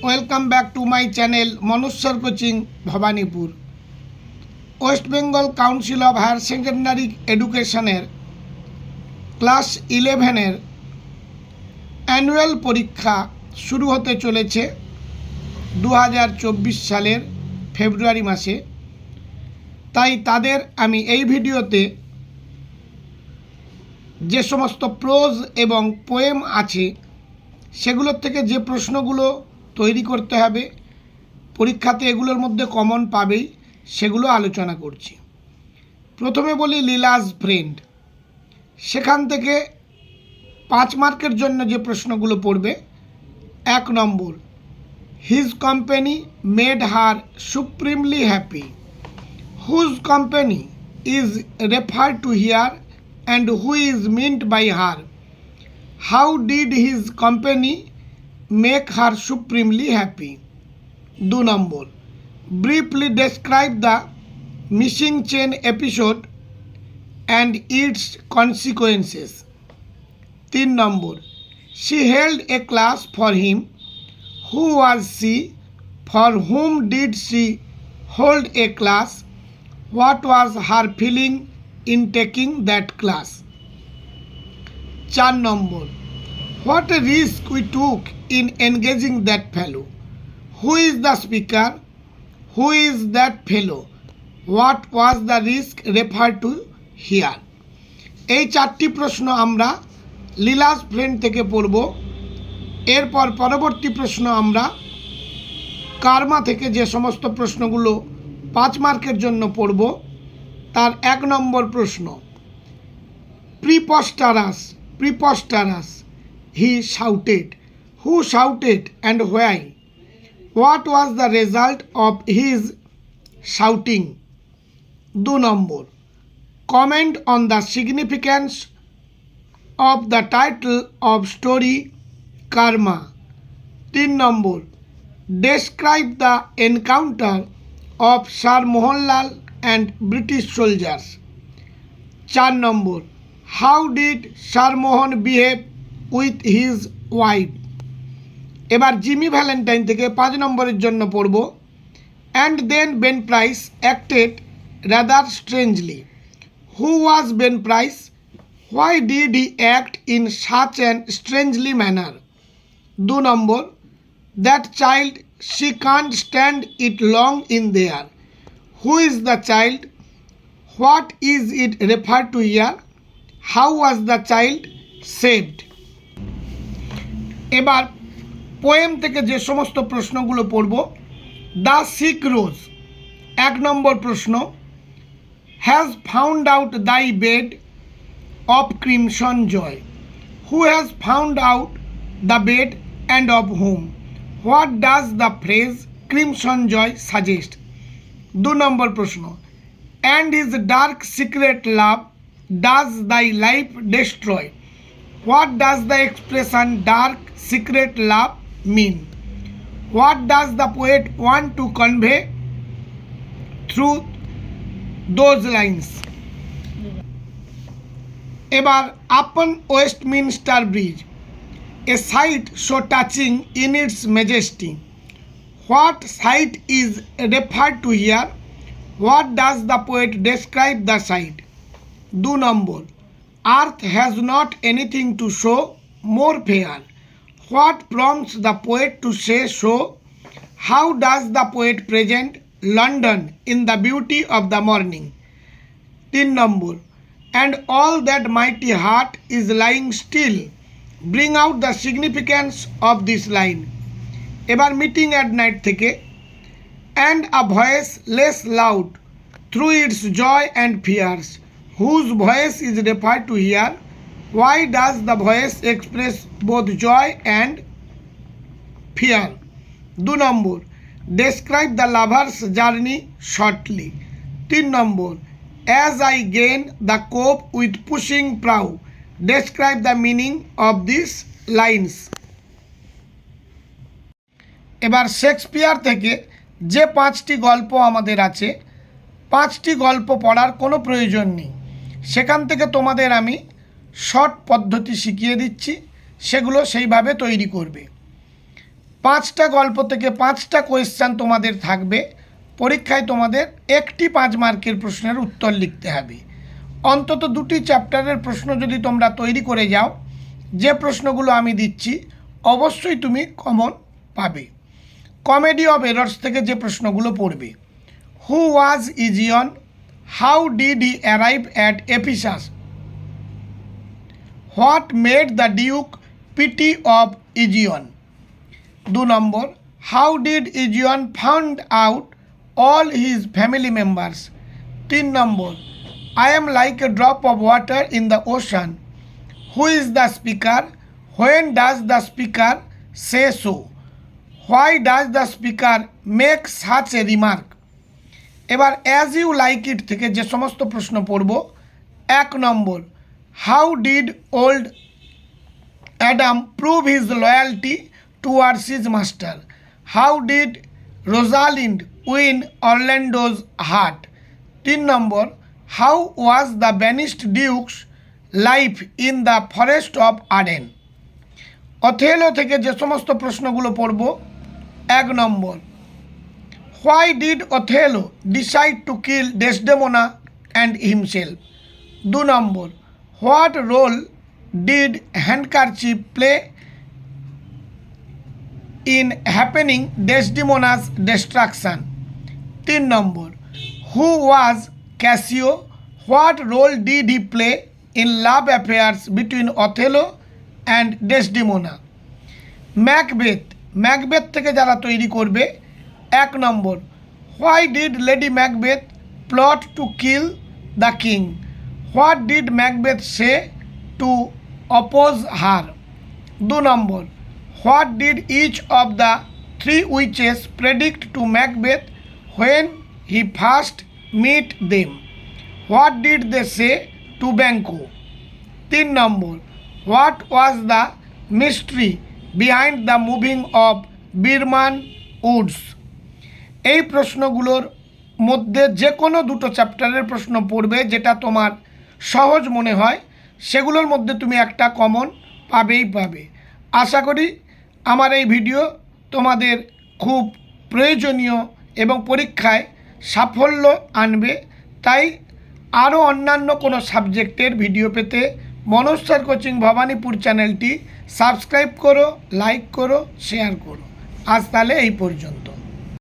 Welcome back to my channel মনুষ্যর coaching Bhowanipore. West Bengal Council of Higher Secondary এডুকেশনের class 11-এর annual পরীক্ষা শুরু হতে চলেছে 2024 সালের ফেব্রুয়ারি মাসে। তাই তাদের আমি এই ভিডিওতে যে সমস্ত প্রোজ এবং পোয়েম আছে সেগুলোর থেকে যে প্রশ্নগুলো তৈরি করতে হবে, পরীক্ষাতে এগুলোর মধ্যে কমন পাবেই, সেগুলো আলোচনা করছি। প্রথমে বলি লীলাজ ফ্রেন্ড। সেখান থেকে 5 মার্কের জন্য যে প্রশ্নগুলো পড়বে। 1 নম্বর, his company made her supremely happy. Whose company is referred to here and who is meant by her? How did his company make her supremely happy? 2 number, briefly describe the missing chain episode and its consequences. 3 number, she held a class for him. Who was she? For whom did she hold a class? What was her feeling in taking that class? 4 number, what a risk we took in engaging that fellow. Who is the speaker? Who is that fellow? What was the risk referred to here? এই 4টি প্রশ্ন আমরা Leela's friend থেকে পড়ব। এরপর পরবর্তী প্রশ্ন আমরা কার্মা থেকে যে সমস্ত প্রশ্নগুলো 5 মার্কের জন্য পড়ব। তার 1 নম্বর প্রশ্ন, preposterous he shouted. Who shouted and why? What was the result of his shouting? 2 নম্বর, comment on the significance of the title of story Karma. 3 নম্বর, describe the encounter of Sir Mohanlal and British soldiers. 4 number, how did Sir Mohan behave with his wife? এবার Jimmy Valentine থেকে 5 নম্বরের জন্য পড়ব। And then Ben Price acted rather strangely. Who was Ben Price? Why did he act in such an strangely manner? 2 number, that child, she can't stand it long in there. Who is the child? What is it referred to here? How was the child saved? এবার poem থেকে যে সমস্ত প্রশ্নগুলো পড়ব। The sick রোজ। 1 নম্বর প্রশ্ন, has found out thy bed of crimson joy. Who has found out the bed and of home? What does the phrase crimson joy suggest? 2 নম্বর প্রশ্ন, and his dark secret love does thy life destroy. What does the expression dark secret love mean? What does the poet want to convey through those lines? এবার upon Westminster Bridge, a sight so touching in its majesty. What sight is referred to here? What does the poet describe the sight? 2 number, earth has not anything to show more fair. What prompts the poet to say so? How does the poet present London in the beauty of the morning? 3 number, and all that mighty heart is lying still. Bring out the significance of this line. এবার meeting at night থেকে, and a voice less loud through its joy and fears. Whose voice is referred to here? Why does the voice express both joy and fear? 2 number, describe the lover's journey shortly. 3 number, as I gain the cope with pushing prow. Describe the meaning of these lines. এবার Shakespeare থেকে যে 5টি গল্প আমাদের আছে, 5টি গল্প পড়ার কোনো প্রয়োজন নেই। সেখান থেকে তোমাদের আমি শর্ট পদ্ধতি শিখিয়ে দিচ্ছি, সেগুলো সেইভাবে তৈরি করবে। 5টা গল্প থেকে 5টা কোয়েশ্চেন তোমাদের থাকবে। পরীক্ষায় তোমাদের একটি 5 মার্কের প্রশ্নের উত্তর লিখতে হবে। অন্তত 2টি চ্যাপ্টারের প্রশ্ন যদি তোমরা তৈরি করে যাও, যে প্রশ্নগুলো আমি দিচ্ছি অবশ্যই তুমি কমন পাবে। কমেডি অফ এরর্স থেকে যে প্রশ্নগুলো পড়বে, who was Aegeon, how did he arrive at Ephesus, what made the duke pity of Aegeon. 2 নম্বর, how did Aegeon found out all his family members. 3 নম্বর, I am like a drop of water in the ocean. Who is the speaker? When does the speaker say so? Why does the speaker make such a remark? এবার as you like it থেকে যে সমস্ত প্রশ্ন পড়ব। 1 নম্বর, how did old Adam prove his loyalty towards his master? How did Rosalind win Orlando's heart? 3 number, how was the banished duke's life in the forest of Arden? Othello থেকে যে সমস্ত প্রশ্নগুলো পড়ব। 1 নম্বর, why did Othello decide to kill Desdemona and himself? 2 number, what role did handkerchief play in happening Desdemona's destruction? 3 number, who was Cassio? What role did he play in love affairs between Othello and Desdemona? Macbeth থেকে যারা তৈরি করবে। 1 নম্বর, why did Lady Macbeth plot to kill the king? What did Macbeth say to oppose her? 2 number, what did each of the 3 witches predict to Macbeth when he first met them? What did they say to Banquo? 3 number, what was the mystery behind the moving of Birman Woods? এই প্রশ্নগুলোর মধ্যে যে কোনো 2টো চ্যাপ্টারের প্রশ্ন পড়বে, যেটা তোমার সহজ মনে হয় সেগুলোর মধ্যে তুমি একটা কমন পাবে। আশা করি আমার এই ভিডিও তোমাদের খুব প্রয়োজনীয় এবং পরীক্ষায় সাফল্য আনবে। তাই আরও অন্যান্য কোনো সাবজেক্টের ভিডিও পেতে মনোজ স্যার কোচিং ভবানীপুর চ্যানেলটি সাবস্ক্রাইব করো, লাইক করো, শেয়ার করো। আজ তাহলে এই পর্যন্ত।